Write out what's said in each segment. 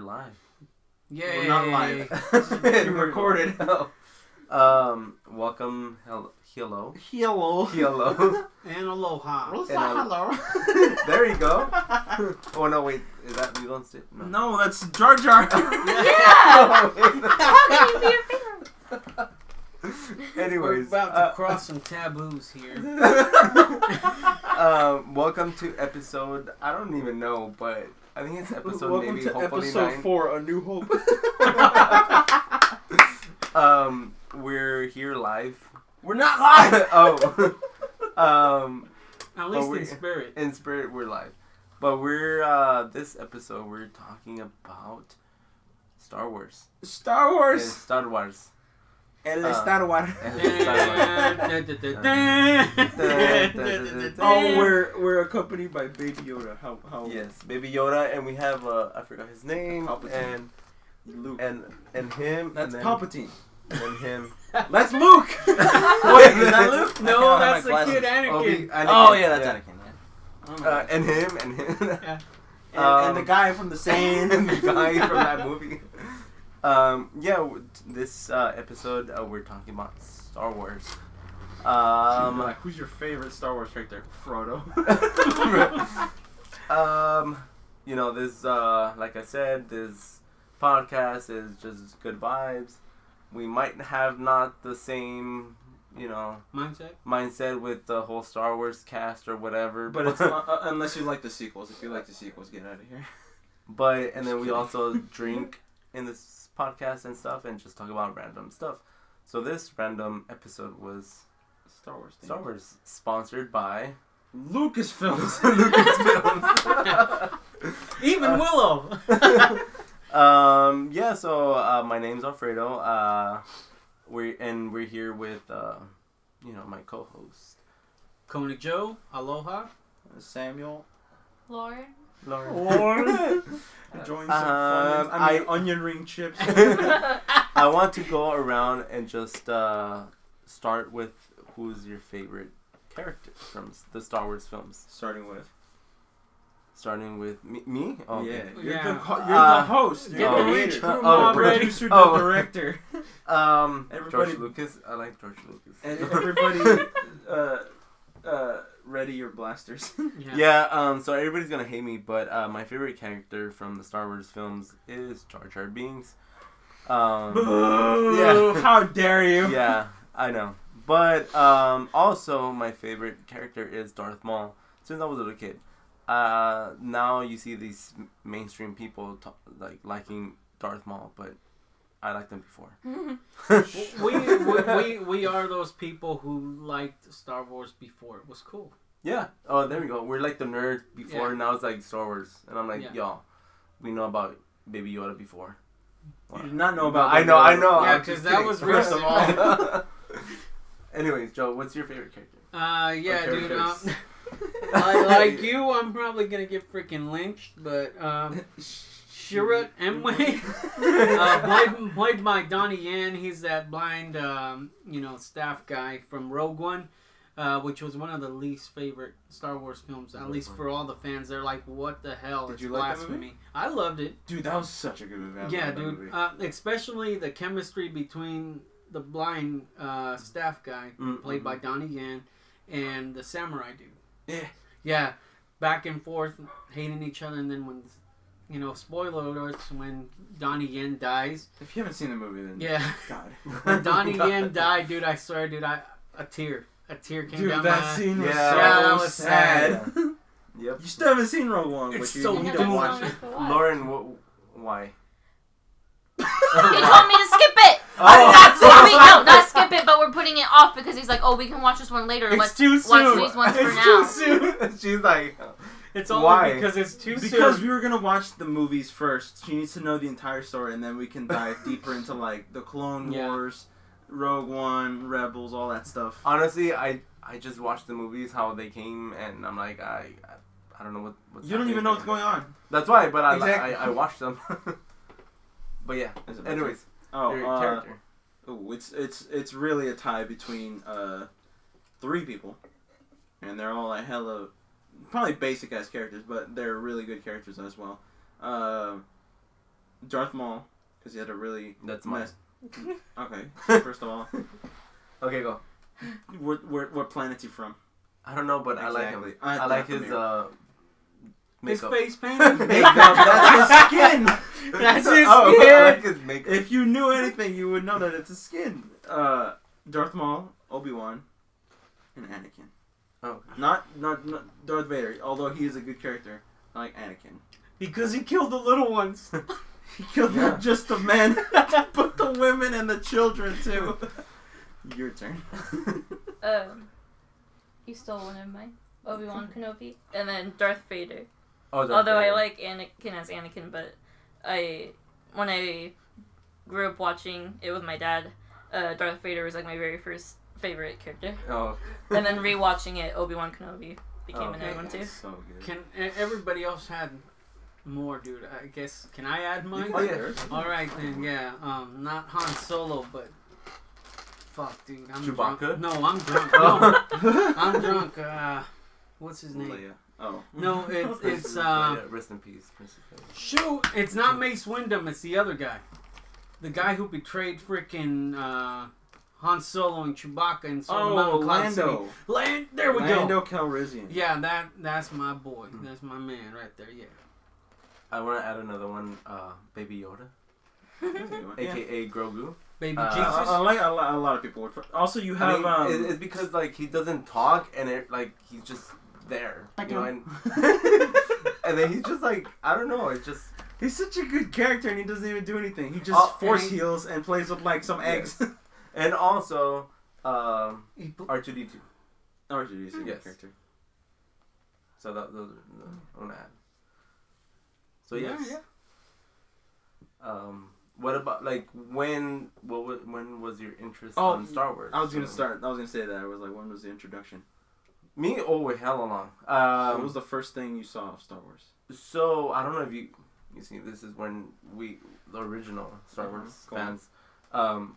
live. Yay! We're not live. We recorded. Welcome. Hello. Hello. And aloha. Hello. There you go. Oh no, wait. Is that Vibez? No, that's Jar Jar. Yeah! How can you be your favorite? We're Anyways, about to cross some taboos here. welcome to episode. I don't even know, but I think it's episode Welcome maybe to hopefully episode 9. 4, A New Hope. We're here live. We're not live. At least in spirit. In spirit, we're live. But we're this episode we're talking about Star Wars. Star Wars. Star Wars. El Star Wars. Oh, we're accompanied by Baby Yoda. How? Yes, Baby Yoda, and we have I forgot his name, Palpatine. and Luke. and him. That's and then, Palpatine. And then him. That's Luke. Wait, is that Luke? No, that's the kid Anakin. Oh yeah, that's Anakin. Yeah. And him. Yeah. And the guy from the sand. And the guy from that movie. This episode we're talking about Star Wars. Like, who's your favorite Star Wars character? Frodo. This like I said, this podcast is just good vibes. We might have not the same, mindset with the whole Star Wars cast or whatever. But it's not, unless you like the sequels. If you like the sequels, get out of here. And then we also drink in this podcast and stuff, and just talk about random stuff. So this random episode was Star Wars. Star Wars, sponsored by Lucasfilms. Even Willow. So my name's Alfredo. We're here with my co-host Koenig Joe. Aloha. Samuel. Lauren. Enjoying some fun onion ring chips. I want to go around and just start with who's your favorite character from the Star Wars films. Starting with me? Oh, yeah. okay. You're the host. Get You're the the rich leader. crew The mob ready. producer, the director. George Everybody, Lucas. I like George Lucas. and everybody, ready your blasters. So everybody's gonna hate me, but my favorite character from the Star Wars films is Jar Jar Binks. Boo! How dare you? Yeah, I know. But also my favorite character is Darth Maul. Since I was a little kid. Now you see these mainstream people liking Darth Maul, but I liked them before. we are those people who liked Star Wars before it was cool. Yeah. Oh, there we go. We're like the nerds before. Yeah. Now it's like Star Wars, and I'm like, Yeah. y'all, we know about Baby Yoda before. You did not know about. I know. Yeah, I'm because just that kidding. was First of all. Anyways, Joe, what's your favorite character? Dude. Like you, I'm probably gonna get freaking lynched, but Chirrut Emway, played by Donnie Yen. He's that blind, staff guy from Rogue One, which was one of the least favorite Star Wars films, at least for all the fans. They're like, "What the hell? It's you like that blasphemy." movie? I loved it. Dude, that was such a good movie. Yeah, dude. Especially the chemistry between the blind staff guy, played by Donnie Yen, and the samurai dude. Yeah, back and forth, hating each other, and then when, spoiler alerts, when Donnie Yen dies. If you haven't seen the movie, then God. When Donnie Yen died, dude, I swear, dude, a tear came Dude, down that my scene was that so was sad. Yep. You still haven't seen Rogue One, It's but so you need to dumb. watch it. Lauren, why? He told me to skip it. Oh. Not skip it, but we're putting it off because he's like, oh, we can watch this one later. It's Let's too watch soon. these ones for It's now. too soon. She's like, It's only why? because it's too soon. Because we were gonna watch the movies first. She needs to know the entire story, and then we can dive deeper into like the Clone Wars, Rogue One, Rebels, all that stuff. Honestly, I just watched the movies how they came, and I'm like, I don't know what's You don't even know what's going on. That's why, but Exactly. I watched them. But yeah. Anyways, your character. It's really a tie between 3 people, and they're all like hella, probably basic ass characters, but they're really good characters as well. Darth Maul, because he had a really... That's mine. Okay, first of all. Okay, go. What planet's he from? I don't know, but Exactly. I like him. I I like his his makeup. face painting. Makeup, that's his skin! That's his Oh, skin. I like his makeup. If you knew anything, you would know that it's his skin. Darth Maul, Obi-Wan, and Anakin. Oh. Not Darth Vader, although he is a good character. I like Anakin. Because he killed the little ones. He killed not just the men, but the women and the children too. Your turn. You stole one of mine. Obi-Wan Kenobi. And then Darth Vader. Oh, Darth Although Vader. I like Anakin as Anakin, but when I grew up watching it with my dad, Darth Vader was like my very first favorite character. Oh. And then rewatching it, Obi-Wan Kenobi became another one too. So good. Can everybody else had more, dude? I guess. Can I add mine? Oh, yeah. All right then. Yeah. Not Han Solo, but fuck, dude. I'm Chewbacca? drunk. No, I'm drunk. No, I'm drunk. What's his name? Leia. Oh. No, it's Rest in peace, Princess Leia. shoot. It's not Mace Windu. It's the other guy. The guy who betrayed freaking Han Solo and Chewbacca and Lando. There we Lando go. Calrissian. Yeah, that's my boy. That's my man right there. Yeah. I want to add another one, Baby Yoda, Yeah. aka Grogu. Baby Uh, Jesus. I like a lot of people. Also, you have it's because like he doesn't talk and he's just there, you know, and, and then he's just like I don't know, it's just he's such a good character and he doesn't even do anything. He just force heals and plays with like some eggs. and also R2D2. R2D2 is a good Yes. character. So those are I want to add. So yes. Yeah. What about like when was your interest Oh, on Star Wars? I was gonna say that. I was like, when was the introduction? Me? Oh, wait, hella long. What was the first thing you saw of Star Wars? So I don't know if you see, this is when the original Star Wars Go on. fans.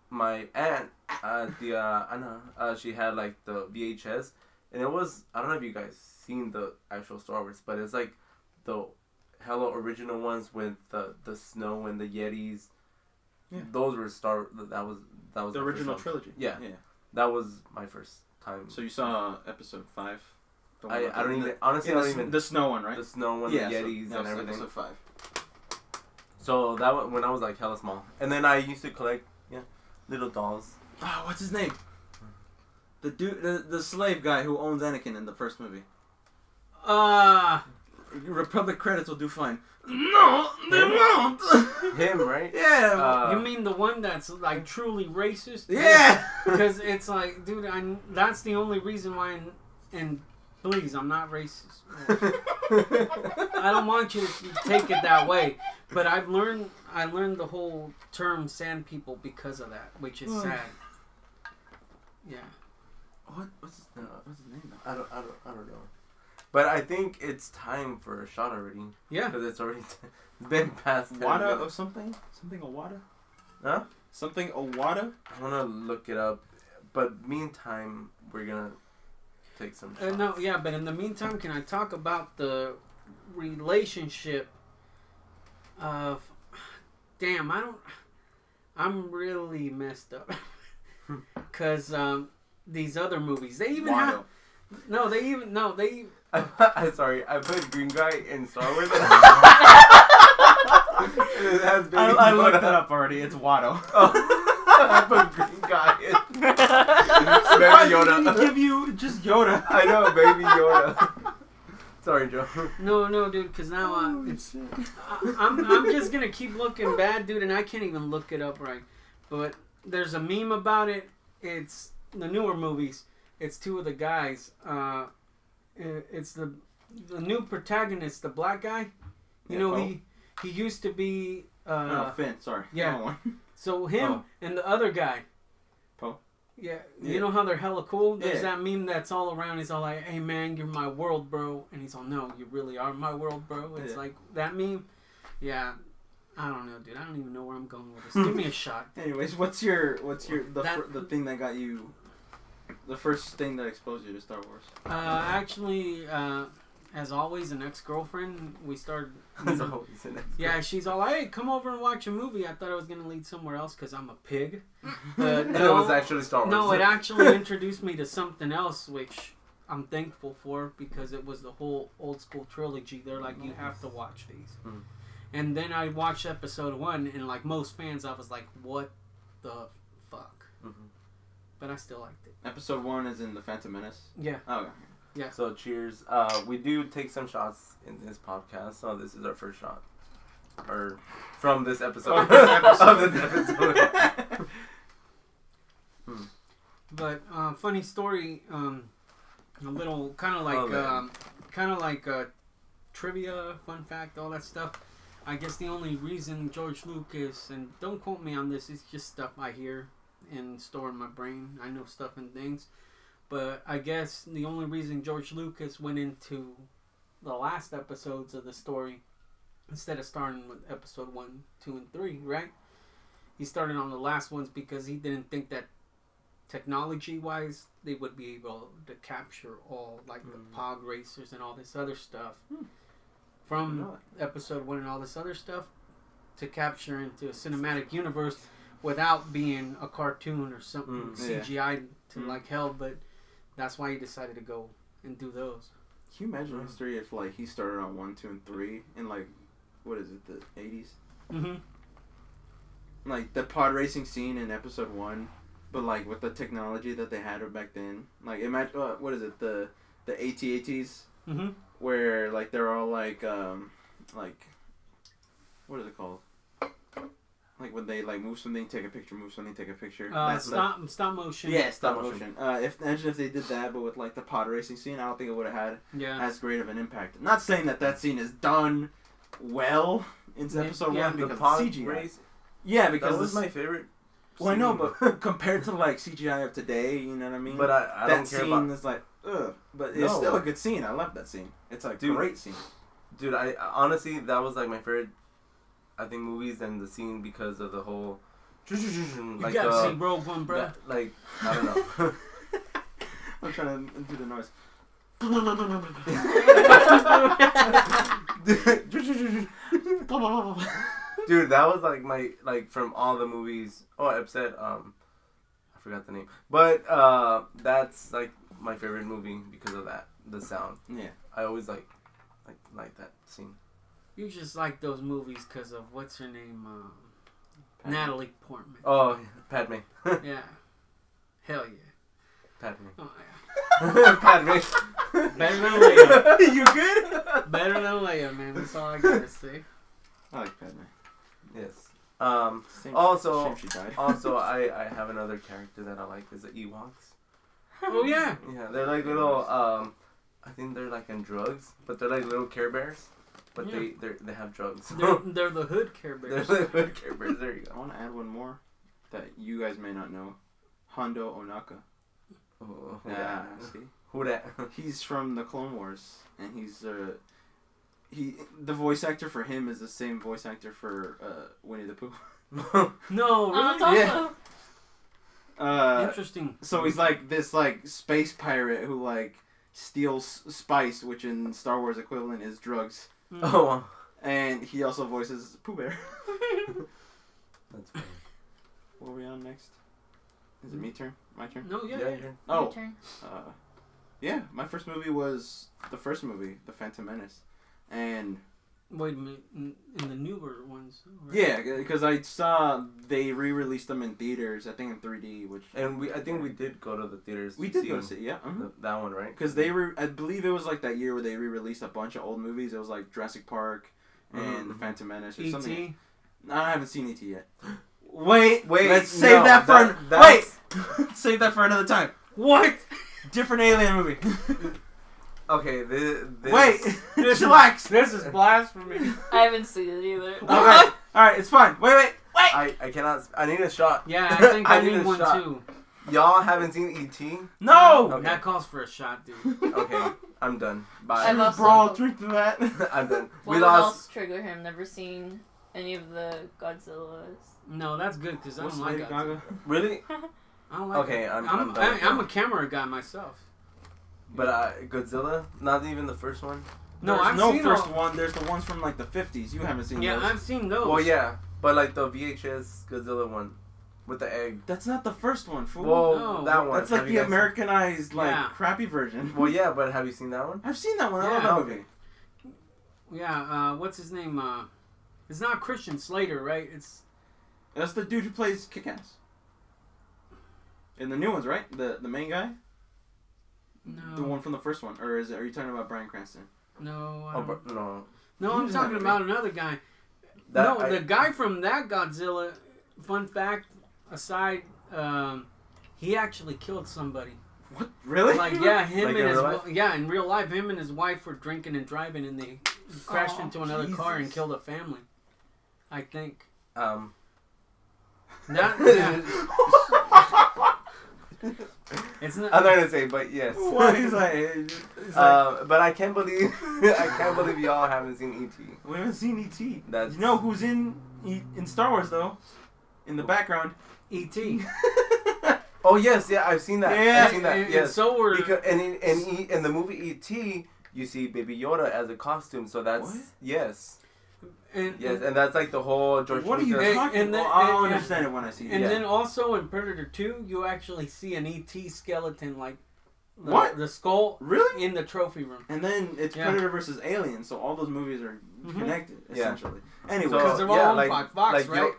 My aunt, Anna, she had like the VHS, and it was, I don't know if you guys seen the actual Star Wars, but it's like the hella original ones with the snow and the Yetis. Yeah. Those were that was The my original first one. trilogy. Yeah. Yeah. That was my first time. So you saw episode 5. The one I with don't the- even honestly I don't even the snow one, right? the snow one, Yeah, the so Yetis that and was everything. Episode 5. So that was when I was like hella small, and then I used to collect little dolls. Oh, what's his name? The dude, the slave guy who owns Anakin in the first movie. Republic credits will do fine. No, they won't. Him, right? Yeah. You mean the one that's like truly racist? Yeah. Because it's like, dude, that's the only reason why. And please, I'm not racist. I don't want you to take it that way. But I learned the whole term "sand people" because of that, which is sad. Yeah. What's his name? Though? I don't know. But I think it's time for a shot already. Yeah. Because it's already been past 10 Wada minutes. or something? Something Owada? Huh? Something Owada? I want to look it up. But meantime, we're going to take some shots. No, yeah, but in the meantime, can I talk about the relationship of... Damn, I'm really messed up. Because these other movies, they even have... No, they... I'm sorry, I put green guy in Star Wars. It has Baby I looked Yoda. it up already. It's Watto. I put green guy in. Baby Yoda. Why didn't he give you just Yoda? I know, Baby Yoda. Sorry, Joe. No, dude, because now I'm just going to keep looking bad, dude, and I can't even look it up right. But there's a meme about it. It's the newer movies. It's two of the guys. It's the new protagonist, the black guy. You know, Poe. he used to be... no, Finn, sorry. Yeah. So him and the other guy. Poe? Yeah. You know how they're hella cool? There's Yeah. that meme that's all around. He's all like, hey, man, you're my world, bro. And he's all, no, you really are my world, bro. It's like that meme. Yeah. I don't know, dude. I don't even know where I'm going with this. Give me a shot. Anyways, what's the thing that got you... The first thing that exposed you to Star Wars? Actually, as always, an ex-girlfriend. We started. As always, an ex-girlfriend. Yeah, she's all, hey, come over and watch a movie. I thought I was gonna lead somewhere else because I'm a pig. But And it was actually Star Wars. no, it actually introduced me to something else, which I'm thankful for because it was the whole old school trilogy. They're like, you have to watch these. Mm. And then I watched episode 1, and like most fans, I was like, what the fuck? Mm-hmm. But I still liked it. Episode 1 is in The Phantom Menace. Yeah. Oh, okay. Yeah. So cheers. We do take some shots in this podcast, so this is our first shot. Or from this episode. Of this episode. Of this episode. But funny story, a little kind of like trivia, fun fact, all that stuff. I guess the only reason George Lucas, and don't quote me on this, it's just stuff I hear and store in my brain. I know stuff and things. But I guess the only reason George Lucas went into the last episodes of the story instead of starting with episode 1, 2, and 3, right? He started on the last ones because he didn't think that technology-wise they would be able to capture all, like, the pod racers and all this other stuff from episode 1 and all this other stuff to capture into a cinematic universe without being a cartoon or something CGI to like hell. But that's why he decided to go and do those. Can you imagine history if like he started on 1, 2, and 3 in like, what is it, the 80s? Mm-hmm. Like the pod racing scene in episode 1, but like with the technology that they had back then. Like imagine what is it, the AT-ATs, where like they're all like what is it called? Like when they like move something, take a picture, move something, take a picture. Stop motion. Yeah, stop motion. Imagine if they did that, but with like the pod racing scene, I don't think it would have had as great of an impact. Not saying that scene is done well into episode 1 because the pod CGI. race. Yeah, because that was my favorite. Well, I know, but compared to like CGI of today, you know what I mean? But I don't care about. That scene is like, ugh. But it's still a good scene. I love that scene. It's like a great scene. Dude, I honestly, that was like my favorite, I think, movies and the scene because of the whole. Like, you gotta see Rogue One, bro. Like, I don't know. I'm trying to do the noise. Dude, that was like my, like, from all the movies. Oh, I've said, I forgot the name. But that's like my favorite movie because of that, the sound. Yeah. I always like that scene. You just like those movies because of what's her name, Natalie Portman. Oh, Padme. Yeah. Hell yeah. Padme. Oh yeah. Padme. Better than Leia. You good? Better than Leia, man. That's all I gotta say. I like Padme. Yes. Shame she died. Also, I have another character that I like is the Ewoks. Oh yeah. Yeah, they're like little. I think they're like on drugs, but they're like little Care Bears. But they have drugs. They're the hood Care Bears. They're the hood Care Bears. There you go. I want to add one more that you guys may not know. Hondo Onaka. Oh, Yeah. See? Who that? He's from the Clone Wars, and he's the voice actor for him is the same voice actor for Winnie the Pooh. No, really? Yeah. Interesting. So he's like this like space pirate who like steals spice, which in Star Wars equivalent is drugs. Oh, wow. And he also voices Pooh Bear. That's funny. What are we on next? Is it my turn? No, yeah. Oh. Yeah, my first movie was the first movie, The Phantom Menace. And wait a minute, in the newer ones. Right? Yeah, because I saw they re-released them in theaters. I think in 3D, which I think we did go to the theaters. We did go to see, yeah, that one, right? Because I believe it was like that year where they re-released a bunch of old movies. It was like Jurassic Park and The Phantom Menace or something. No, I haven't seen E.T. yet. Wait. Let's save that for save that for another time. What? Different alien movie. Okay, this wait, chillax. This is blasphemy. I haven't seen it either. Okay, all right, it's fine. Wait. I cannot. I need a shot. Yeah, I think I need one shot. too. Y'all haven't seen E.T.? No. Okay. That calls for a shot, dude. Okay, I'm done. Bye. I lost Brawl, drink to that. I'm done. What else trigger him? Never seen any of the Godzillas. No, that's good because I don't like Lady Godzilla. Gaga? Really? I don't like Okay, it. I'm done. I'm a camera guy myself. But Godzilla, not even the first one. No, There's I've no seen first one. There's the ones from like the 50s. You haven't seen Yeah, those. I've seen those. Well, yeah, but like the VHS Godzilla one with the egg. That's not the first one, fool. Well, No. that one. That's like Have the you guys Americanized, like, Yeah. crappy version. Well, yeah, but have you seen that one? I've seen that one. I love Yeah. that movie. Yeah, what's his name? It's not Christian Slater, right? It's That's the dude who plays Kick-Ass. In the new ones, right? The main guy? no, The one from the first one. Or are you talking about Bryan Cranston? no, No. no. I'm Who's talking that? about another guy. The guy from that Godzilla. Fun fact aside, he actually killed somebody. What? Really? Like yeah, him Like and in his real life? yeah in real life, him and his wife were drinking and driving, and they crashed into another car and Jesus. killed a family. I think. Um. That, yeah. It's not. I'm not gonna say, but yes. What? He's like, But I can't believe y'all haven't seen E.T. we haven't seen E.T. That's You know who's in Star Wars, though? In the background. E.T. Oh yes, yeah, I've seen that. Yeah, I've seen that. and Yes. so were Because in the movie E.T. you see Baby Yoda as a costume, so that's What? yes, and and that's like the whole George What are you Lucas. talking and then- about? I'll and- understand it when I see it. And Yeah. then also in Predator 2, you actually see an ET skeleton, like What? the skull Really? in the trophy room. And then it's Yeah. Predator versus Alien, so all those movies are Mhm. connected, Yeah. essentially. Anyway, So, Because they're all yeah, owned like- by Fox, like right?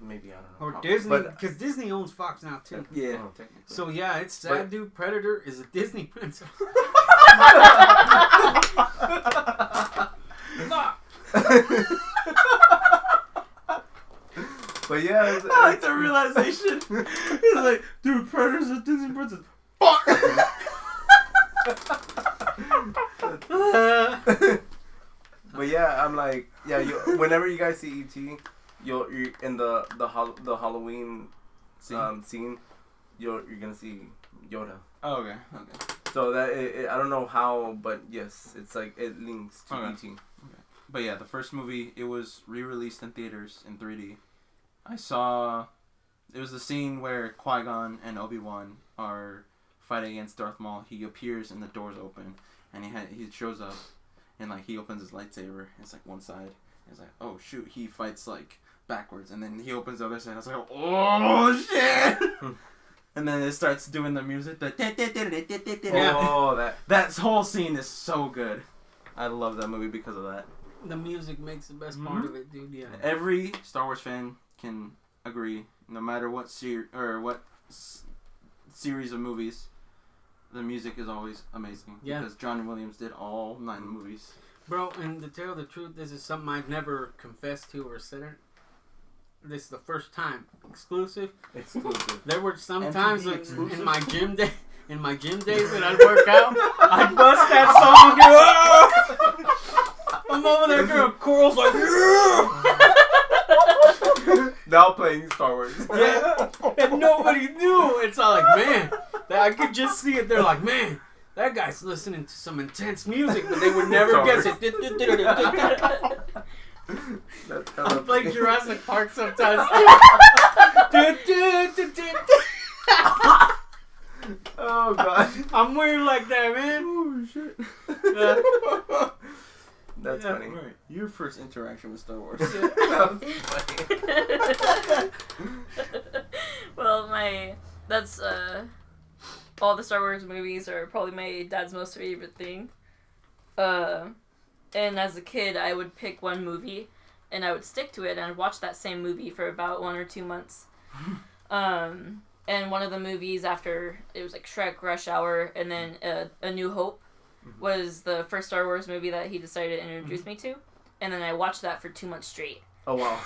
Maybe I don't know. Or Probably. Disney, But- because Disney owns Fox now too. yeah. Oh, technically. So yeah, it's sad, But- dude. Predator is a Disney princess. But yeah, I like the realization. He's like, dude, Predator's a Disney princess. Fuck! But yeah, I'm like, yeah. Whenever you guys see ET, you're in the Halloween scene, you're gonna see Yoda. Oh, okay. Okay. So that I don't know how, but yes, it's like it links to Okay. ET. But yeah, the first movie, it was re-released in theaters in 3D. It was the scene where Qui-Gon and Obi-Wan are fighting against Darth Maul. He appears and the doors open, and he shows up, and like he opens his lightsaber. It's like one side. It's like, oh shoot, he fights like backwards, and then he opens the other side. I was like, oh shit! And then it starts doing the music. Oh, That whole scene is so good. I love that movie because of that. The music makes the best part of it, dude. Yeah. Every Star Wars fan can agree, no matter what series of movies, the music is always amazing. Yeah. Because John Williams did all 9 movies. Bro, and to tell the truth, this is something I've never confessed to or said it. This is the first time. Exclusive. There were some times MTV exclusive. in my gym days that I'd work out, I'd bust that song and do, I'm over there doing chorals like, now playing Star Wars. yeah, and nobody knew. It's all like, man, I could just see it. They're like, man, that guy's listening to some intense music, but they would never guess it. That's I kind of play Jurassic Park sometimes. Oh god. I'm weird like that, man. Oh shit. That's Yeah. funny. Right. Your first interaction with Star Wars. Well, that's all the Star Wars movies are probably my dad's most favorite thing. And as a kid, I would pick one movie, and I would stick to it, and I'd watch that same movie for about 1 or 2 months. And one of the movies after, it was like Shrek, Rush Hour, and then A New Hope was the first Star Wars movie that he decided to introduce me to. And then I watched that for 2 months straight. Oh wow.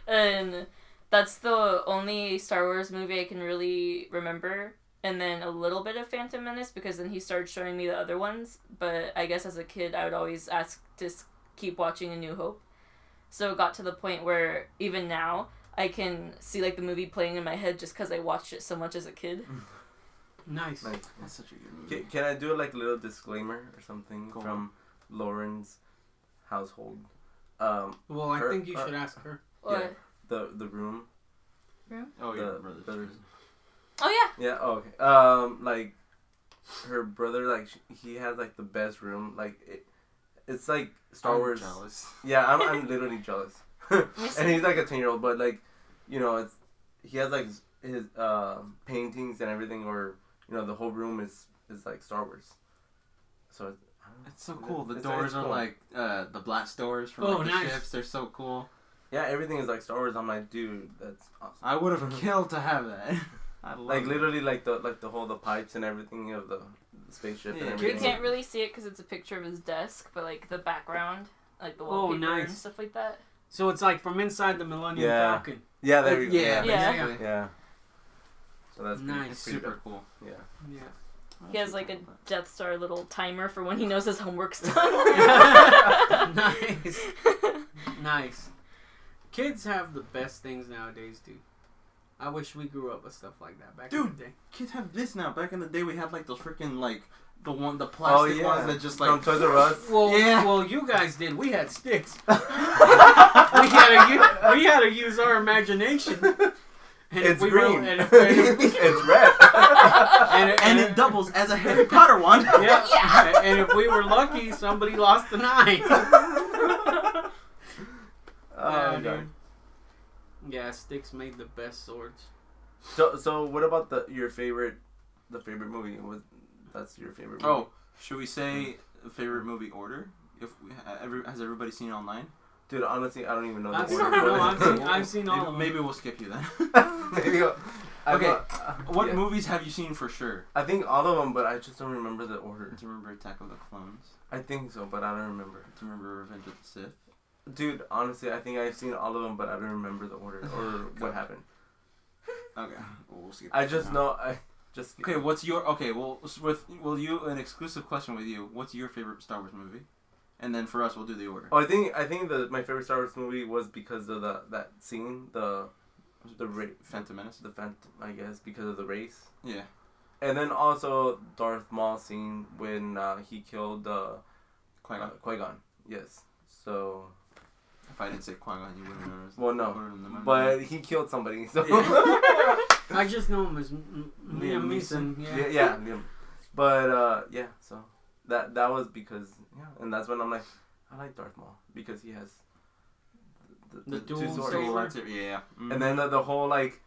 And that's the only Star Wars movie I can really remember. And then a little bit of Phantom Menace, because then he started showing me the other ones. But I guess as a kid, I would always ask to keep watching A New Hope. So it got to the point where even now, I can see like the movie playing in my head just because I watched it so much as a kid. Nice. That's such a good movie. Can I do like a little disclaimer or something Go from Lauren's household? Well, I Her- think you should ask her. What? The room. Oh, the your brothers. brothers. Oh, yeah. Yeah. Oh, okay. Like her brother, like, he has, like, the best room. Like, it's like Star Wars. Jealous. Yeah, I'm literally jealous. And he's, like, a 10-year-old, but, like, you know, he has, like, his paintings and everything, or, you know, the whole room is like, Star Wars. So, it's so cool. The doors are cool. Like, the blast doors from like, the ships. They're so cool. Yeah, everything is like Star Wars. I'm like, dude, that's awesome. I would have killed to have that. I love like literally like the pipes and everything of the spaceship and everything. You can't really see it because it's a picture of his desk, but like the background, like the wallpaper and stuff like that. So it's like from inside the Millennium Falcon. Yeah, there you go. Yeah. So that's nice. It's super cool. Yeah. Yeah. He has like a Death Star little timer for when he knows his homework's done. Nice. Nice. Kids have the best things nowadays, dude. I wish we grew up with stuff like that back in the day. Kids have this now. Back in the day, we had like those freaking like the plastic ones that just like from Toys R Us. Well, you guys did. We had sticks. we had to use our imagination. And it's green. It's red. and it doubles as a Harry Potter wand. Yeah. And if we were lucky, somebody lost an eye. Oh, dude. Yeah, sticks made the best swords. So what about the favorite movie? That's your favorite movie? Oh, should we say favorite movie order? Has everybody seen it online? Dude, honestly, I don't even know the order. I've seen all of them. Maybe we'll skip you then. Maybe okay, what movies have you seen for sure? I think all of them, but I just don't remember the order. Do you remember Attack of the Clones? I think so, but I don't remember. Do you remember Revenge of the Sith? Dude, honestly, I think I've seen all of them, but I don't remember the order or what happened. Okay, we'll skip. I just know Okay, what's your an exclusive question with you? What's your favorite Star Wars movie? And then for us, we'll do the order. Oh, I think my favorite Star Wars movie was because of that scene, the Phantom Menace. I guess because of the race. Yeah. And then also Darth Maul scene when he killed Qui-Gon. Qui-Gon. Yes. So. If I didn't say Qui-Gon, you wouldn't notice. Well, no. But he killed somebody. So. Yeah. I just know him as Liam Neeson. Yeah. Liam. But yeah. So that was because and that's when I'm like, I like Darth Maul because he has the dual two swords. Yeah. Mm-hmm. And then the whole like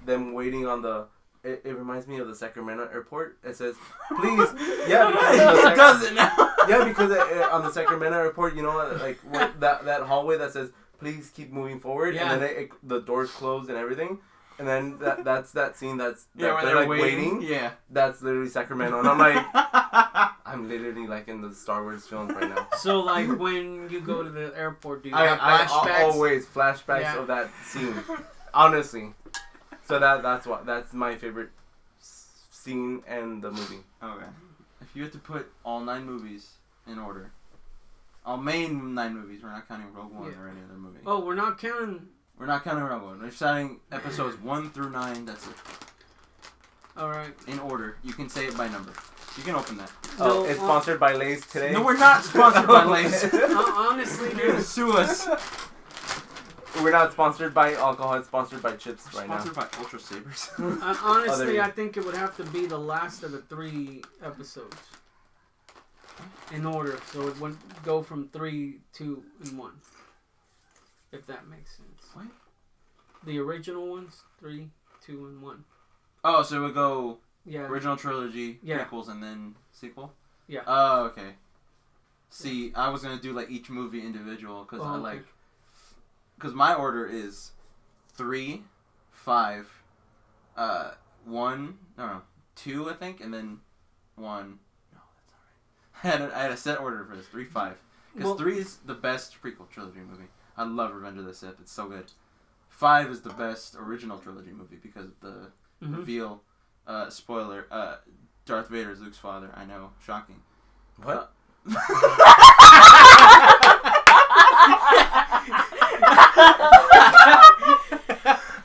them waiting on the. It reminds me of the Sacramento airport. It says, please. Yeah, because it does it now. Yeah, because on the Sacramento airport, you know, like that hallway that says, please keep moving forward. Yeah. And then the doors close and everything. And then that's that scene where they're like waiting. Yeah. That's literally Sacramento. And I'm like, I'm literally like in the Star Wars films right now. So like when you go to the airport, do you have flashbacks? I always flashbacks of that scene. Honestly. So that's my favorite scene and the movie. Okay. If you had to put all 9 movies in order, all main 9 movies, we're not counting Rogue One or any other movie. Oh, we're not counting Rogue One. We're counting episodes 1 through 9. That's it. All right. In order. You can say it by number. You can open that. Oh, it's sponsored by Lay's today? No, we're not sponsored by Lay's. Honestly, dude. Sue us. We're not sponsored by alcohol. It's sponsored by chips right now. Sponsored by Ultra Sabers. Honestly, I think it would have to be the last of the 3 episodes. In order. So it would go from 3, 2, and 1. If that makes sense. What? The original ones, 3, 2, and 1. Oh, so it would go Yeah. Original trilogy, prequels, and then sequel? Yeah. Oh, okay. See, I was going to do like each movie individual because I like... Because my order is 3, 5, 1, no, 2, I think, and then 1. No, that's not right. I had a set order for this, 3, 5. Because 3 is the best prequel trilogy movie. I love Revenge of the Sith. It's so good. 5 is the best original trilogy movie because of the reveal, spoiler, Darth Vader is Luke's father. I know, shocking. What?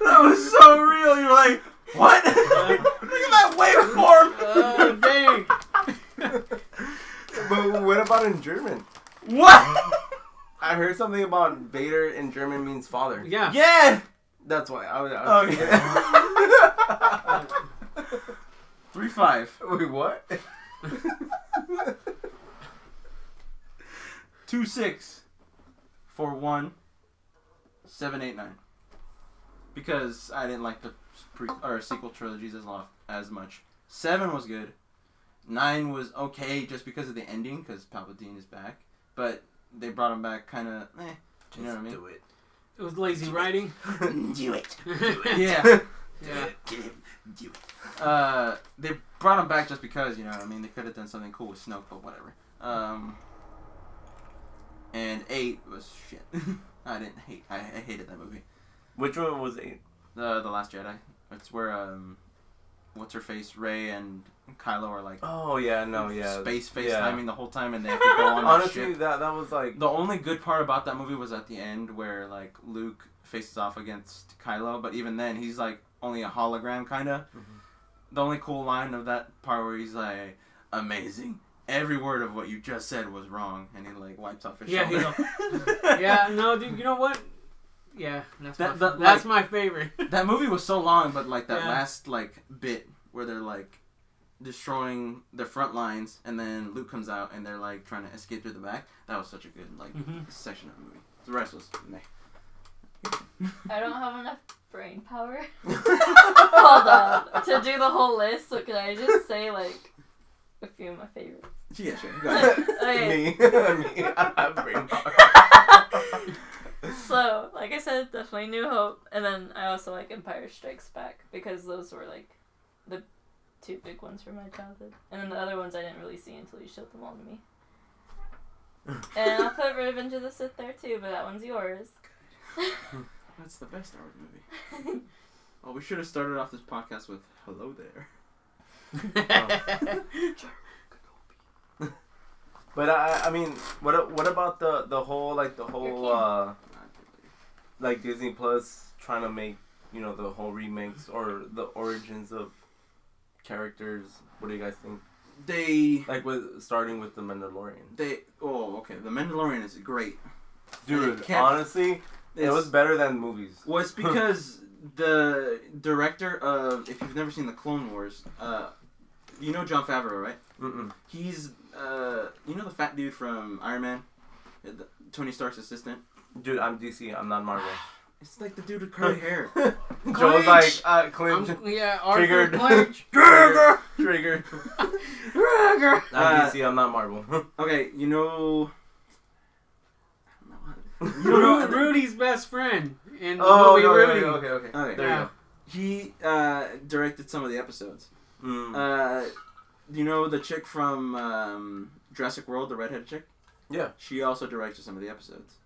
That was so real. You're like, what? Look at that waveform. Oh, dang. But what about in German? What? I heard something about Vader in German means father. Yeah. Yeah. That's why I was okay. 3, 5. Wait, what? $2,641,789. Because I didn't like the sequel trilogies as much. 7 was good. 9 was okay just because of the ending, because Palpatine is back. But they brought him back kind of, you know what I mean? Do it. It was lazy writing. Do it. Yeah. Yeah. Get him. Do it. They brought him back just because, you know what I mean? They could have done something cool with Snoke, but whatever. And 8 was shit. I hated that movie. Which one was 8? The Last Jedi. It's where what's her face, Rey and Kylo are like space FaceTiming the whole time, and they have to go on honestly the ship. that was like The only good part about that movie was at the end where like Luke faces off against Kylo, but even then he's like only a hologram kinda. Mm-hmm. The only cool line of that part where he's like, "Amazing. Every word of what you just said was wrong," and he like wipes off his shoulder. Yeah, no, dude, you know what? Yeah, that's my favorite. That movie was so long, but like that Yeah. last like bit where they're like destroying the front lines, and then Luke comes out and they're like trying to escape through the back. That was such a good like section of the movie. The rest was meh. I don't have enough brain power. Hold on. To do the whole list, so can I just say like a few of my favorites? Yeah, sure. Go ahead. me. I have brain power. So, like I said, definitely New Hope, and then I also like Empire Strikes Back because those were like the 2 big ones from my childhood, and then the other ones I didn't really see until you showed them all to me. And I'll put Revenge of the Sith there too, but that one's yours. That's the best Star Wars movie. Well, we should have started off this podcast with "Hello there." But I mean, what about the whole like Disney Plus trying to make, you know, the whole remakes or the origins of characters? What do you guys think? Starting with the Mandalorian. The Mandalorian is great. Dude, honestly, it was better than movies. Well, it's because the director of, if you've never seen the Clone Wars, you know Jon Favreau, right? Mm-mm. He's, you know the fat dude from Iron Man? Tony Stark's assistant? Dude, I'm DC. I'm not Marvel. It's like the dude with curly hair. Joe's like, Clinch. Arthur Triggered. Clinch. Triggered. I'm DC. I'm not Marvel. Okay, you know... Rudy's best friend in the movie Rudy. Okay. There you go. He directed some of the episodes. Mm. You know the chick from Jurassic World, the redheaded chick? Yeah. She also directed some of the episodes.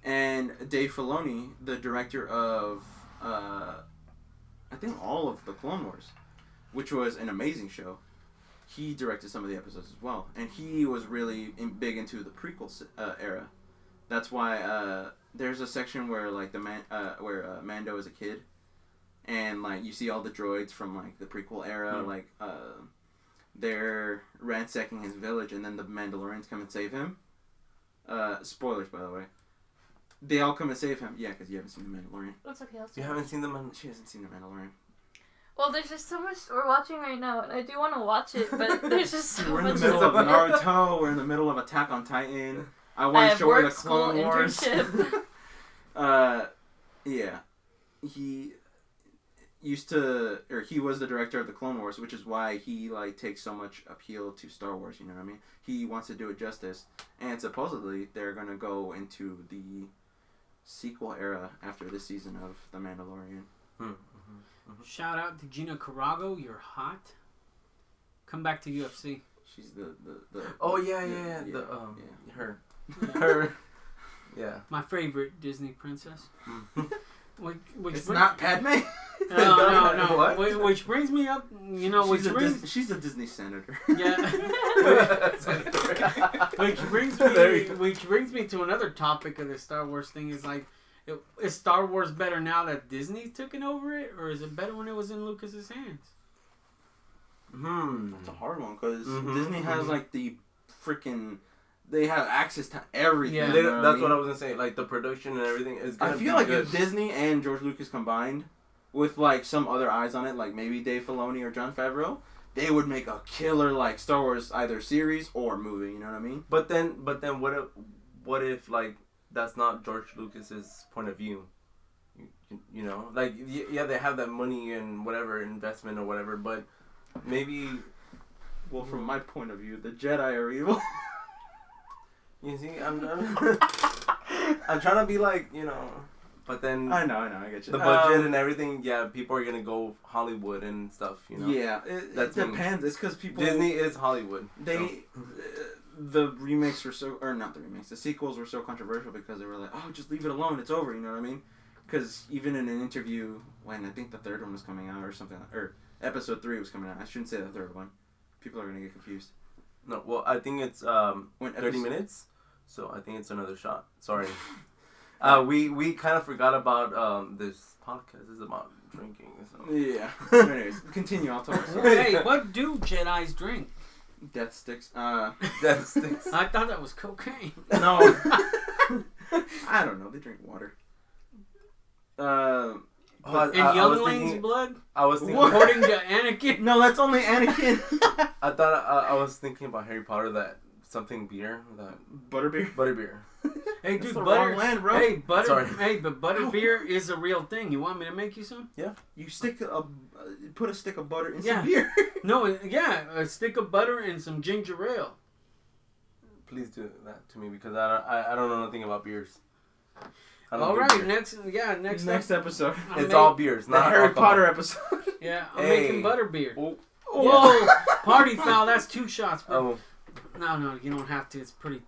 And Dave Filoni, the director of, I think all of the Clone Wars, which was an amazing show, he directed some of the episodes as well. And he was really big into the prequel era. That's why there's a section where like where Mando is a kid, and like you see all the droids from like the prequel era, like they're ransacking his village, and then the Mandalorians come and save him. Spoilers, by the way. They all come and save him. Yeah, because you haven't seen the Mandalorian. That's okay. You haven't seen the Mandalorian? She hasn't seen the Mandalorian. Well, there's just so much we're watching right now, and I do want to watch it, but there's just so We're in much. the middle of Naruto. We're in the middle of Attack on Titan. I want to show her the Clone Wars. Yeah, he was the director of the Clone Wars, which is why he like takes so much appeal to Star Wars. You know what I mean? He wants to do it justice, and supposedly they're gonna go into the sequel era after this season of The Mandalorian. Shout out to Gina Carragho, you're hot. Come back to UFC. She's the Oh yeah. Her. Yeah. My favorite Disney princess. Which it's not Padme. No. What? Which brings me up, you know, she's a Disney senator. Yeah. which brings me to another topic of the Star Wars thing. Is like, is Star Wars better now that Disney's taken over it, or is it better when it was in Lucas's hands? That's a hard one because Disney has like the freaking. They have access to everything. Yeah. That's what I was gonna say. Like the production and everything is. I feel like if Disney and George Lucas combined, with like some other eyes on it, like maybe Dave Filoni or Jon Favreau, they would make a killer like Star Wars either series or movie. You know what I mean? But then, what if like that's not George Lucas's point of view? You know, like yeah, they have that money and whatever investment or whatever, but maybe. Well, from my point of view, the Jedi are evil. You see, I'm trying to be like, you know, but then I know, I get you. The budget and everything, yeah, people are gonna go Hollywood and stuff, you know. Yeah, it depends. It's because people Disney is Hollywood. The remakes were so, or not the remakes, the sequels were so controversial because they were like, oh, just leave it alone, it's over. You know what I mean? Because even in an interview when I think the third one was coming out or something, or episode 3 was coming out, I shouldn't say the third one. People are gonna get confused. No, well, I think it's 30 minutes, so I think it's another shot. Sorry. We kind of forgot about this podcast is about drinking. So. Yeah. Anyways, continue. I'll talk. Hey, what do Jedis drink? Death sticks. Death sticks. I thought that was cocaine. No. I don't know. They drink water. In youngling's blood? I was thinking. According to Anakin? No, that's only Anakin. I thought I was thinking about Harry Potter, that something beer, that butterbeer. Hey, that's dude, the butter. wrong land, bro. Hey, butter. Sorry. Hey, but butterbeer is a real thing. You want me to make you some? Yeah. You put a stick of butter in some beer. No, a stick of butter and some ginger ale. Please do that to me because I don't know nothing about beers. All right, beer. next episode. It's all beers, not the Harry alcohol. Potter episode. Yeah, I'm making butterbeer. Oh. Whoa, party foul. That's 2 shots, bro. Oh. No, you don't have to. It's pretty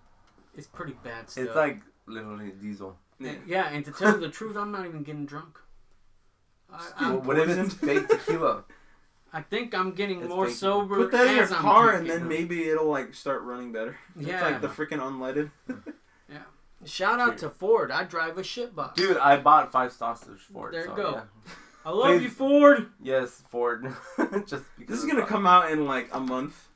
bad stuff. It's like literally diesel. Yeah, and to tell you the truth, I'm not even getting drunk. What if it's fake tequila? I think I'm getting It's more fake. sober. Put that in your as I'm car and drinking. then maybe it'll like start running better. Yeah. It's like the freaking unleaded. Yeah. Shout out to Ford. I drive a shitbox. Dude, I bought 5 sausage for it. There you so, go. Yeah. I love you, Ford. Yes, Ford. Just because This is gonna come out in like a month,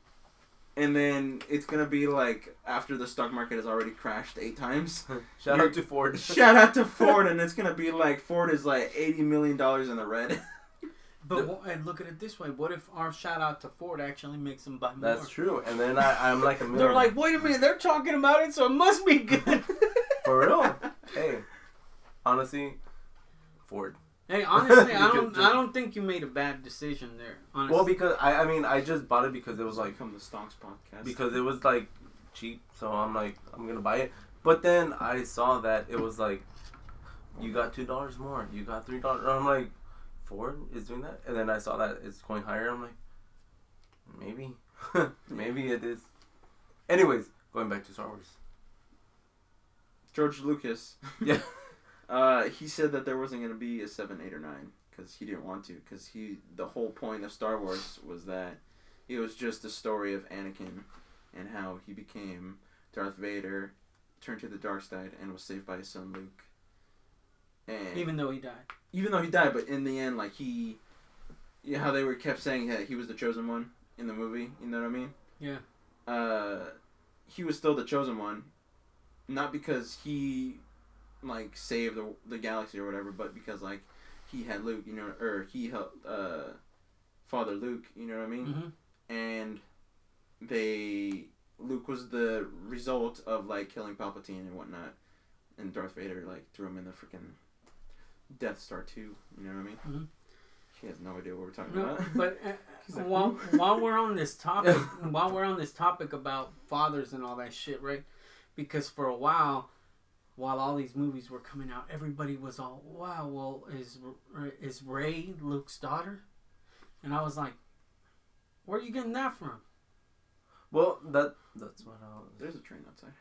and then it's gonna be like after the stock market has already crashed 8 times. Shout out to Ford. Shout out to Ford, and it's gonna be like Ford is like $80 million in the red. But and look at it this way: what if our shout out to Ford actually makes them buy more? That's true. And then I'm like a millionaire. They're like, wait a minute, they're talking about it, so it must be good. For real? Hey, honestly, Ford. Hey, honestly, I don't think you made a bad decision there. Honestly. Well, because I just bought it because it was like From the Stonks podcast. because it was like cheap, so I'm like I'm gonna buy it. But then I saw that it was like you got $2 more, you got $3. I'm like, Ford is doing that, and then I saw that it's going higher. I'm like, maybe, maybe it is. Anyways, going back to Star Wars. George Lucas. Yeah. He said that there wasn't going to be a 7, 8, or 9 because he didn't want to. Because the whole point of Star Wars was that it was just the story of Anakin and how he became Darth Vader, turned to the dark side, and was saved by his son Luke. And even though he died, but in the end, like how they kept saying that he was the chosen one in the movie. You know what I mean? Yeah. He was still the chosen one, not because he like saved the galaxy or whatever, but because like he had Luke, you know, or he helped Father Luke, you know what I mean? Mm-hmm. And Luke was the result of like killing Palpatine and whatnot, and Darth Vader like threw him in the freaking Death Star 2, you know what I mean? Mm-hmm. He has no idea what we're talking about. But like, while we're on this topic, about fathers and all that shit, right? Because for a while all these movies were coming out, everybody was all, wow, well, is Rey Luke's daughter? And I was like, where are you getting that from? Well, that's what I was. There's a train outside.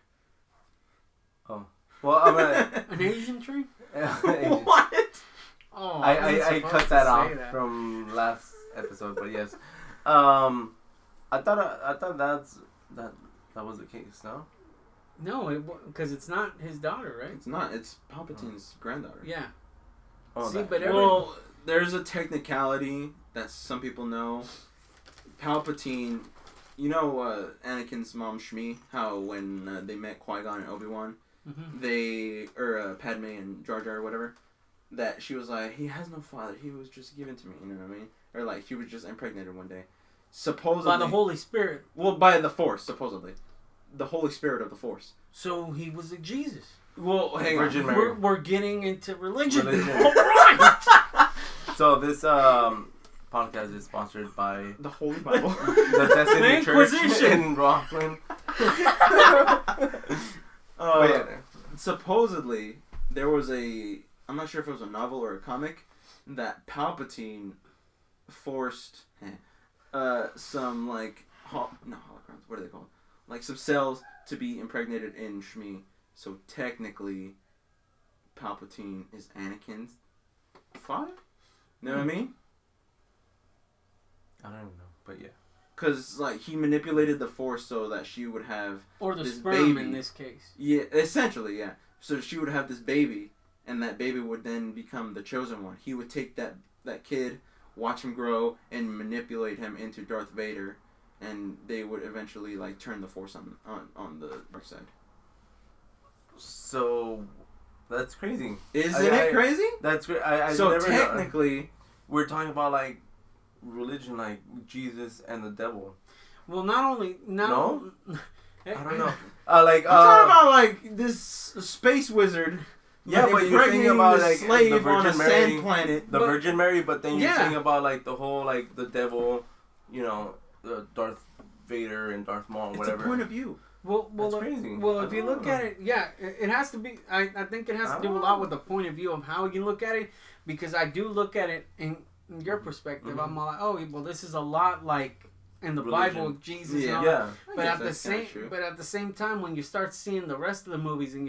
Oh. Well, I'm gonna... An Asian train? Asian. What? Oh, I cut that off from last episode, but yes. I thought that was the case, no? No, because it's not his daughter, right? It's not. It's Palpatine's granddaughter. Yeah. Oh, See, that. but Well, there's a technicality that some people know. Palpatine, you know Anakin's mom Shmi, how when they met Qui-Gon and Obi-Wan, mm-hmm. Padme and Jar Jar or whatever, that she was like, he has no father, he was just given to me, you know what I mean? Or like, he was just impregnated one day. supposedly by the Holy Spirit. Well, by the Force, supposedly, the Holy Spirit of the Force. So he was a Jesus. Well, hang Virgin on. Mary. We're getting into religion. Religion. All right. So this podcast is sponsored by The Holy Bible. the Destiny The Church Inquisition. in Rockland. Supposedly, there was I'm not sure if it was a novel or a comic, that Palpatine forced some, like, not holocrons, what are they called? Like, some cells to be impregnated in Shmi. So, technically, Palpatine is Anakin's father? Know what I mean? I don't even know, but yeah. Because, like, he manipulated the Force so that she would have Or the this sperm baby. in this case. Yeah, essentially, yeah. So she would have this baby, and that baby would then become the chosen one. He would take that kid, watch him grow, and manipulate him into Darth Vader, and they would eventually, like, turn the Force on the dark side. So that's crazy. Isn't it crazy? That's great. I So never technically, we're talking about like religion, like Jesus and the devil. Well, not only No? I I don't know. I'm talking about, like, this space wizard. Yeah, but you're thinking impregnating about the like slave the Virgin on a Mary, sand planet. the Virgin Mary. But then you're Yeah. thinking about like the whole like the devil, you know, Darth Vader and Darth Maul, It's whatever. a point of view. Well, That's crazy. Well, I if you don't look know. at it, yeah, it has to be. I think it has to do a lot with the point of view of how you look at it, because I do look at it in your perspective. I'm all like, oh, well, this is a lot like in the Religion. Bible, Jesus. Yeah. And all that. Yeah. But at the same time, when you start seeing the rest of the movies and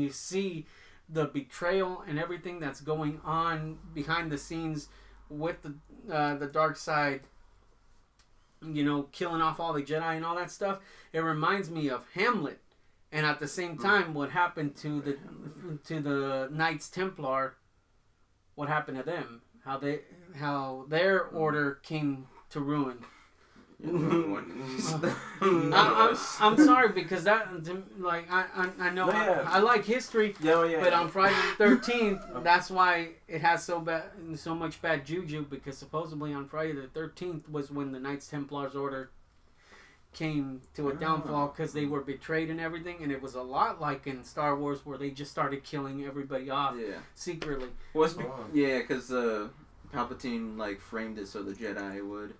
you see the betrayal and everything that's going on behind the scenes with the dark side, you know, killing off all the Jedi and all that stuff, it reminds me of Hamlet. And at the same time, what happened to the Knights Templar? What happened to them? How their order came to ruin. I'm sorry, because that, like, I know I like history, but on Friday the 13th, that's why it has so much bad juju, because supposedly on Friday the 13th was when the Knights Templars order came to a downfall, because they were betrayed and everything, and it was a lot like in Star Wars where they just started killing everybody off secretly. Well, because Palpatine, like, framed it so the Jedi would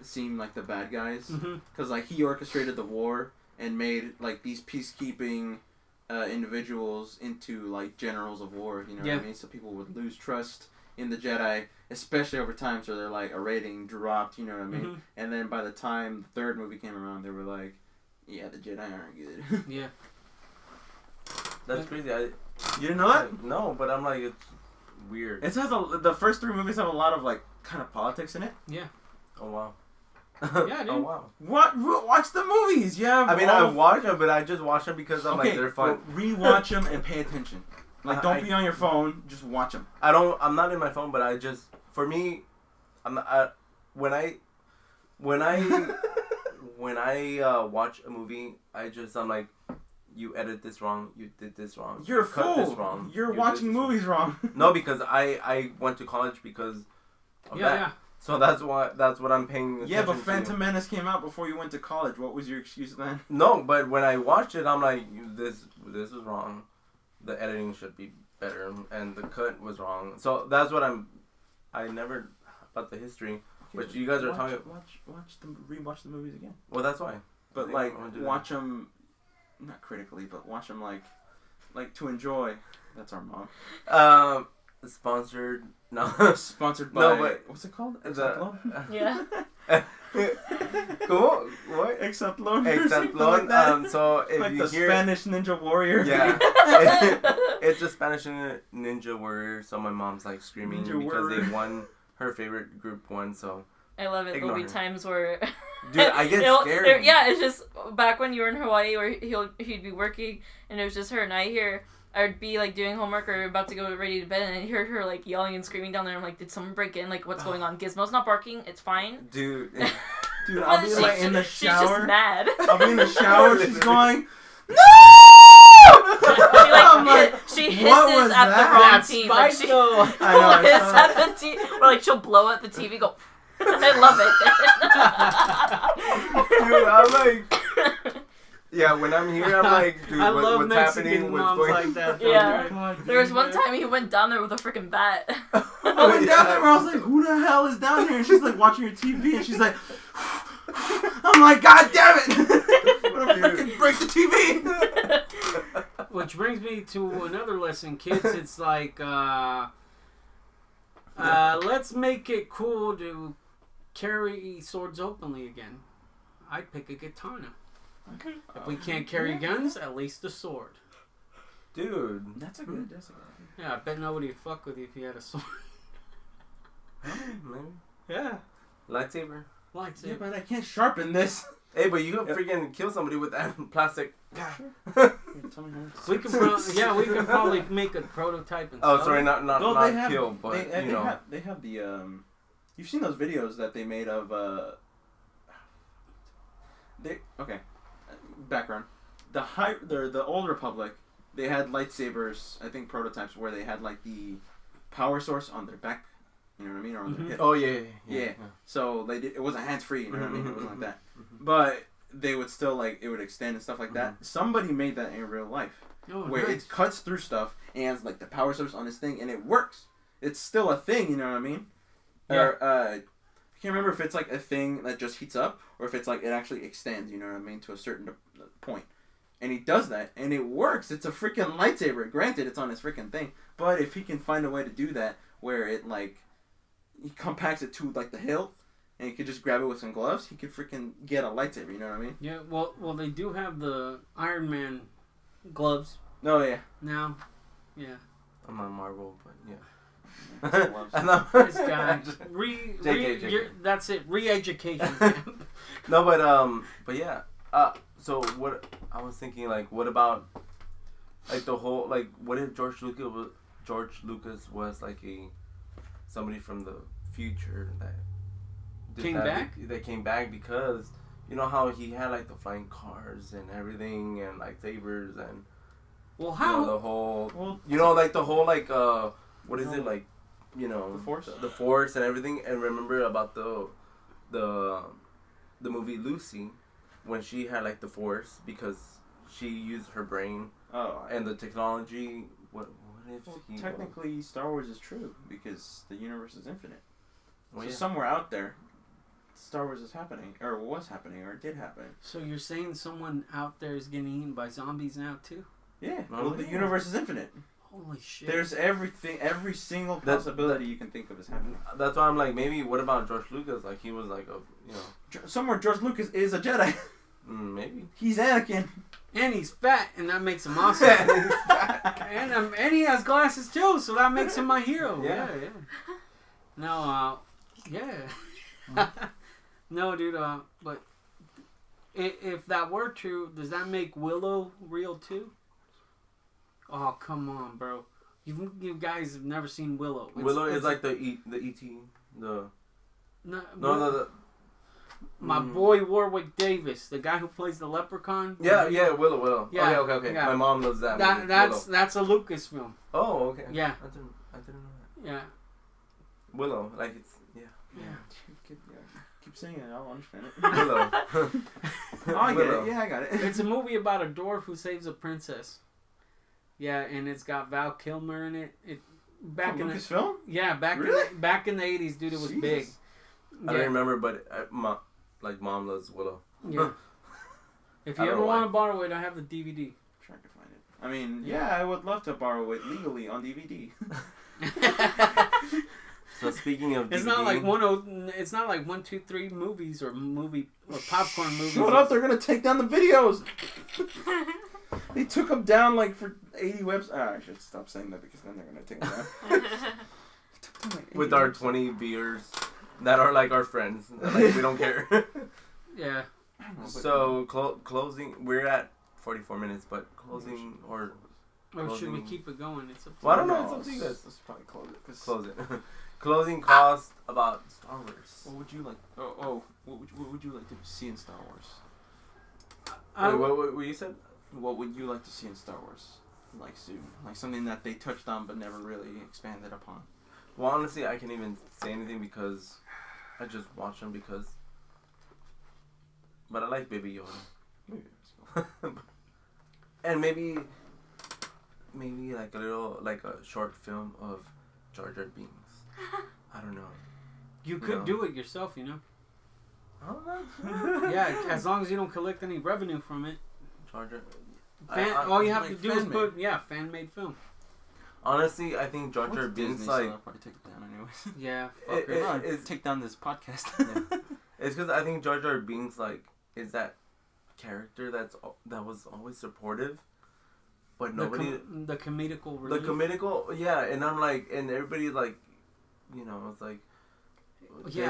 seem like the bad guys, because like he orchestrated the war and made like these peacekeeping individuals into like generals of war. You know what I mean? So people would lose trust in the Jedi, especially over time. So they're like a rating dropped. You know what I mean? And then by the time the third movie came around, they were like, "Yeah, the Jedi aren't good." Yeah, That's crazy. You didn't know that? No, but I'm like, it's weird. It has the first three movies have a lot of like kind of politics in it. Yeah. Oh wow. Yeah, dude. Oh wow. What? Watch the movies. Yeah. I mean, I watch them, but I just watch them because I'm like they're fun. Well, rewatch them and pay attention. Like, don't be on your phone. Just watch them. I'm not in my phone, but I just, for me, I'm not, when I watch a movie, I'm like, you edit this wrong, you did this wrong, You're a cut fool. this wrong. You're watching movies wrong. No, because I went to college because of that. Yeah. So that's what I'm paying attention to. Yeah, but Phantom Menace came out before you went to college. What was your excuse then? No, but when I watched it, I'm like, this is wrong. The editing should be better, and the cut was wrong. So that's what I never about the history, but you guys are talking. Rewatch the movies again. Well, that's why. But like, watch them, not critically, but watch them like to enjoy. That's our mom. Sponsored. No. Sponsored by. No, but what's it called? Yeah. Cool. What? Except Lone. Except Lone. So if like you the hear Spanish Ninja Warrior. Yeah. It's a Spanish Ninja Warrior. So my mom's like screaming because they won. Her favorite group won. So. I love it. There'll be times where. Dude, I get scared. Yeah, it's just back when you were in Hawaii, where he'd be working, and it was just her, and I'd be like doing homework or about to go ready to bed, and I heard her like yelling and screaming down there. I'm like, did someone break in? Like, what's going on? Gizmo's not barking. It's fine. Dude, I'll be like in the shower. She's just mad. I'll be in the shower. She's going. No! She hisses at the wrong team. Like she hisses at the TV. Or like she'll blow at the TV. Go. I love it. Dude, I'm like, yeah. When I'm here, I'm like, dude, I love what's Mexican happening? What's moms going? like that. Yeah. God, There was dude. one time he went down there with a freaking bat. I went down there where I was like, who the hell is down here? And she's like watching her TV and she's like, I'm like, God damn it! What if I freaking break the TV? Which brings me to another lesson, kids. It's like, let's make it cool to carry swords openly again. I'd pick a katana. If we can't carry guns, at least a sword. Dude, That's a good. Yeah, I bet nobody would fuck with you if you had a sword. maybe Yeah. lightsaber. Lightsaber. Yeah, but I can't sharpen this. Hey, but you can freaking kill somebody with that plastic. We can probably make a prototype and Oh, sell sorry, it. not No, they have- kill, but you know. They have the you've seen those videos that they made of background. The Old Republic, they had lightsabers, I think prototypes where they had like the power source on their back, you know what I mean, or on their hip. Oh yeah. So they did. It wasn't hands free, you know what I mean. It wasn't like that, Mhm. but they would still like it would extend and stuff like that. Somebody made that in real life. Oh, Where nice. it cuts through stuff and has like the power source on this thing and it works. It's still a thing, you know what I mean? Yeah. Or I can't remember if it's like a thing that just heats up or if it's like it actually extends, you know what I mean, to a certain point. And he does that and it works. It's a freaking lightsaber. Granted, it's on his freaking thing, but if he can find a way to do that where it like he compacts it to like the hilt and he could just grab it with some gloves, he could freaking get a lightsaber, you know what I mean? Yeah, well, they do have the Iron Man gloves Oh yeah. now. Yeah. I'm on Marvel, but yeah. Gloves. I'm not- This guy. JK. That's it. Re-education camp. No, but yeah. So what I was thinking, like, what about, like, the whole, like, what if George Lucas was like somebody from the future that came back because you know how he had like the flying cars and everything and like sabers and Well, how? you know, the whole you know like the whole like what is it like, you know, the Force and everything. And remember about the movie Lucy when she had like the Force because she used her brain and the technology. What if technically Star Wars is true because the universe is infinite. Well, So yeah. somewhere out there, Star Wars is happening, or was happening, or did happen. So you're saying someone out there is getting eaten by zombies now too? Yeah. Oh, Well, the yeah. universe is infinite. Holy shit! There's every single possibility you can think of is happening. That's why I'm like, maybe what about George Lucas? Like he was like a, you know, Somewhere George Lucas is a Jedi. maybe. He's Anakin. And he's fat, and that makes him awesome. and he has glasses too, so that makes him my hero. Yeah. Yeah. No, yeah. No, dude. But if that were true, does that make Willow real too? Oh, come on, bro. You guys have never seen Willow. Willow is like the E.T. My boy Warwick Davis, the guy who plays the Leprechaun. Yeah, Willow. Yeah, Okay. yeah. My mom loves that movie, That's a Lucasfilm. Oh, okay. Yeah. I didn't know that. Yeah. Willow, like it's Keep saying it, I'll understand it. Willow. Oh, I get Willow. it. Yeah, I got it. It's a movie about a dwarf who saves a princess. Yeah, and it's got Val Kilmer in it. Back in Lucasfilm? back in the 80s, dude, it was Jesus. big. I don't remember, but mom loves Willow. Yeah. If I you don't ever know want why. to borrow it, I have the DVD. Trying to find it. I mean, yeah, I would love to borrow it legally on DVD. So speaking of It's DVD, not like It's not like 1, 2, 3 movies or popcorn movies. Shut up! They're gonna take down the videos. They took them down like for 80 webs. I should stop saying that because then they're gonna take them down. Took down, like, 80 with our websites. 20 viewers that are like our friends, like we don't care. Yeah. I don't know, but- So closing, we're at 44 minutes, but closing or Or should we Closing. keep it going? It's up to Well, I you. don't know. It's up to you guys. Let's probably close it. Close it. Closing cost about Star Wars. What would you like? What would you like to see in Star Wars? Wait, what you said? What would you like to see in Star Wars? Like soon, like something that they touched on but never really expanded upon. Well, honestly, I can't even say anything because I just watch them because. But I like Baby Yoda. And maybe like a short film of Jar Jar Binks. I don't know. You could do it yourself, you know. Oh, Yeah, as long as you don't collect any revenue from it. Jar Jar. All you have to do is put fan-made film. Honestly, I think Jar Jar Binks Disney, like. so I'll probably take it down anyways. Yeah, It's take down this podcast. Yeah. It's because I think Jar Jar Binks like is that character that was always supportive, but nobody the comedical relief. the comedical and I'm like and everybody like, it's like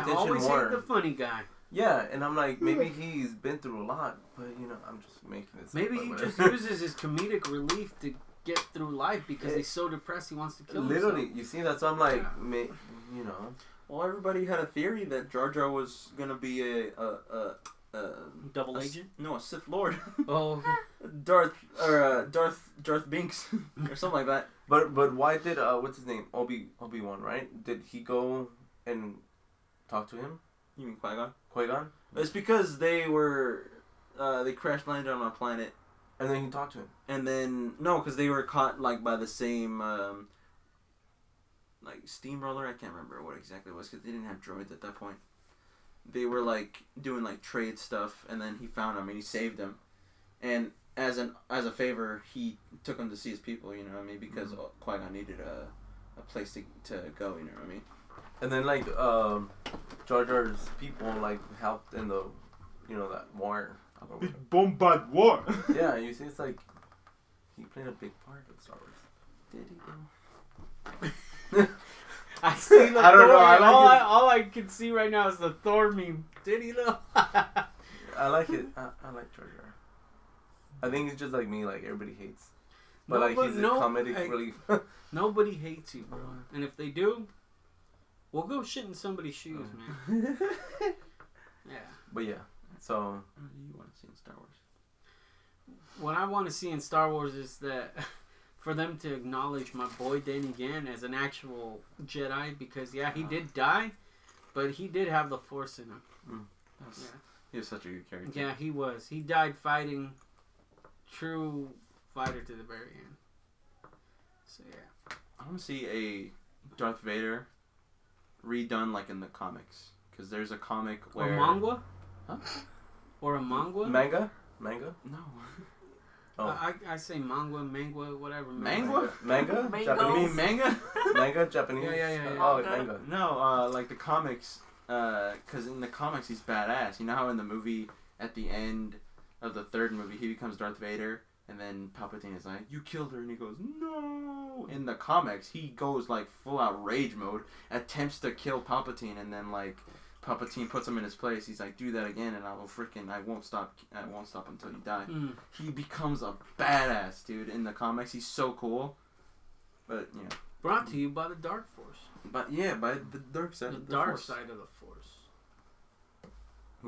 always more. hate the funny guy. Yeah, and I'm like maybe he's been through a lot, but I'm just making this. Maybe he just uses his comedic relief to get through life because he's so depressed he wants to kill himself. Literally, you see, that's why I'm like, Well, everybody had a theory that Jar Jar was gonna be a double agent. No, a Sith Lord. Oh, Darth Binks or something like that. But why did what's his name Obi-Wan, right? Did he go and talk to him? You mean Qui-Gon? Qui-Gon? It's because they were they crash landed on a planet, and then he talked to him. And then no, because they were caught like by the same like steamroller. I can't remember what exactly it was because they didn't have droids at that point. They were like doing like trade stuff, and then he found him and he saved him, and as a favor, he took him to see his people. You know what I mean? Because Qui-Gon needed a place to go. You know what I mean? And then like Jar Jar's people like helped in the that war. Big bombard war. Yeah, you see, it's like he played a big part of Star Wars. Did he though? I see the I don't Thor, know, I like all I can see right now is the Thor meme. Did he though? I like it. I like Jar Jar. I think it's just like me. Like everybody hates, but he's a comedic relief. Nobody hates you, bro. And if they do, we'll go shit in somebody's shoes, man. Yeah. But yeah, so What do you want to see in Star Wars? What I want to see in Star Wars is that for them to acknowledge my boy Danny Gan as an actual Jedi, because he did die, but he did have the Force in him. He was such a good character. Yeah, he was. He died fighting, true fighter to the very end. So yeah, I want to see a Darth Vader redone like in the comics, because there's a comic where a manga, huh? Or a manga. manga. No. I say manga, whatever. Manga? Manga? Mango. Japanese? You mean manga? Manga? Japanese? Yeah. Oh, like manga. No, like the comics, because in the comics he's badass. You know how in the movie, at the end of the third movie, he becomes Darth Vader, and then Palpatine is like, "You killed her," and he goes, "No." In the comics, he goes like full out rage mode, attempts to kill Palpatine, and then like Palpatine puts him in his place. He's like, "Do that again, and I won't stop until you die." He becomes a badass, dude. In the comics, he's so cool. But yeah. Brought to you by the Dark Force. But yeah, by the dark side. The of the dark Force. side of the Force.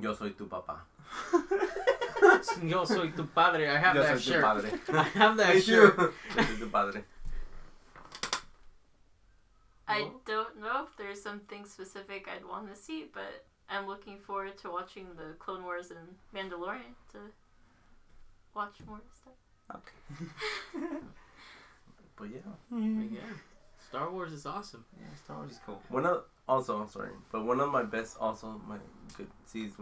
Yo soy tu papá. Yo soy tu padre. I have Yo that soy tu shirt. padre. I have that Me shirt. too. Yo soy tu padre. I don't know if there's something specific I'd want to see, but I'm looking forward to watching the Clone Wars and Mandalorian to watch more stuff. Okay. But yeah. But yeah. Star Wars is awesome. Yeah, Star Wars is cool. One of my best, also my good scene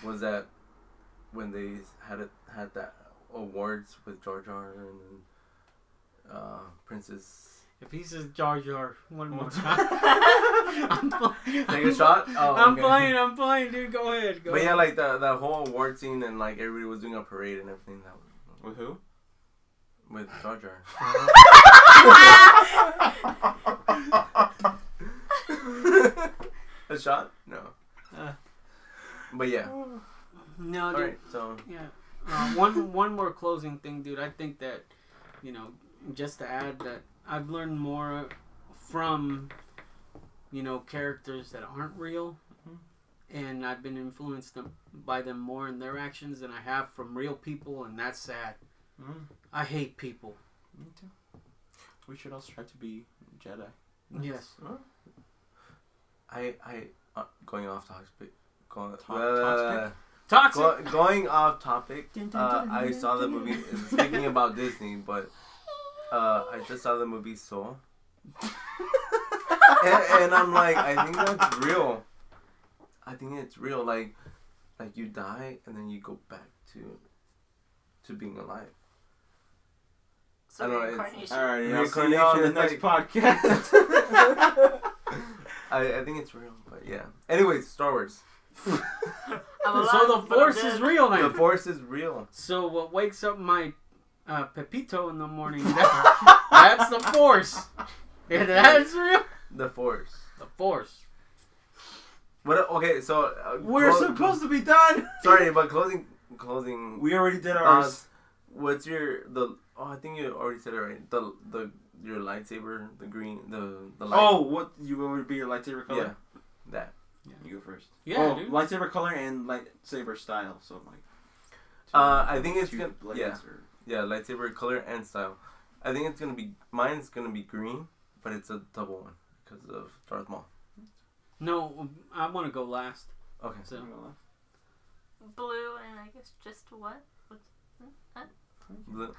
was that when they had that awards with Jar Jar and Princess. If he says Jar Jar one more time, I'm playing. Take a shot. Oh, I'm playing, dude. Go ahead. But yeah, like the whole award scene and like everybody was doing a parade and everything. That was, With who? with Jar Jar. A shot? No. But yeah. No, dude. Alright, so. Yeah. One more closing thing, dude. I think that, just to add that I've learned more from, characters that aren't real. And I've been influenced by them more in their actions than I have from real people, and that's sad. I hate people. Me too. We should all strive to be Jedi. Yes. I going off topic. Toxic. Going off topic. I saw the movie. Speaking about Disney, but I just saw the movie Soul, and I'm like, I think that's real. I think it's real. Like you die and then you go back to being alive. So I know, reincarnation. Alright, I'll see you on the next podcast. I think it's real, but yeah. Anyways, Star Wars. So the Force is real then. The Force is real. So what wakes up my Pepito in the morning? That's the Force. Yeah, that's real. The Force. The Force. What? Okay, so We're supposed to be done. Sorry, but closing. We already did thoughts. ours. What's I think you already said it right. Your lightsaber, the green, the light. Oh, what would be your lightsaber color? Yeah, that. Yeah, you go first. Yeah, dude. Lightsaber color and lightsaber style. So like. I think it's gonna. Blades Yeah, lightsaber color and style. I think it's gonna be mine's gonna be green, but it's a double one because of Darth Maul. No, I want to go last. Okay. So Blue and I guess just what? Blue.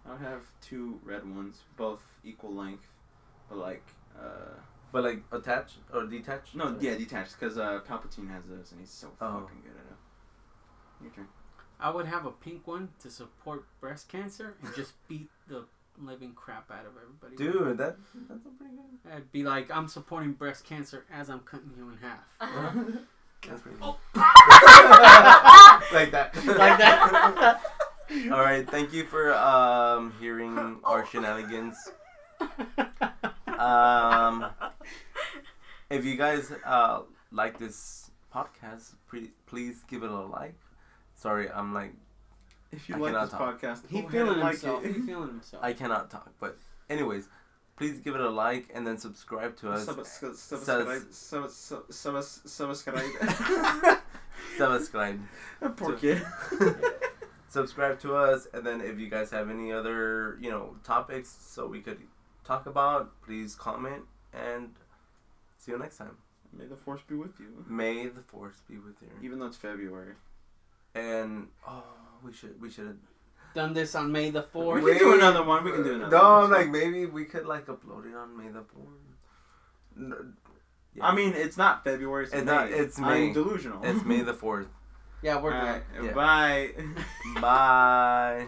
I would have 2 red ones, both equal length, but like. But like attached or detached? No, yeah, detached, because Palpatine has those and he's so fucking good at it. Your turn. I would have a pink one to support breast cancer and just beat the living crap out of everybody. Dude, that's a pretty good. I'd be like, I'm supporting breast cancer as I'm cutting you in half. That's pretty good. Like that. Like that. All right, thank you for hearing our shenanigans. If you guys like this podcast, please give it a like. Sorry, I'm like. If you I like cannot this talk. podcast, He go ahead feeling and like himself. it. He feeling himself. I cannot talk, but anyways, please give it a like and then subscribe to us. Subscribe. Poor kid. Subscribe to us, and then if you guys have any other topics so we could talk about, please comment, and see you next time. May the Force be with you. May the Force be with you. Even though it's February. And we should have done this on May the 4th. We can do another one. We can do another no, one. I'm like, maybe we could upload it on May the 4th. No, yeah. I mean, it's not February. It's May. It's May. I'm delusional. It's May the 4th. Yeah, we're All right, good. bye. Bye.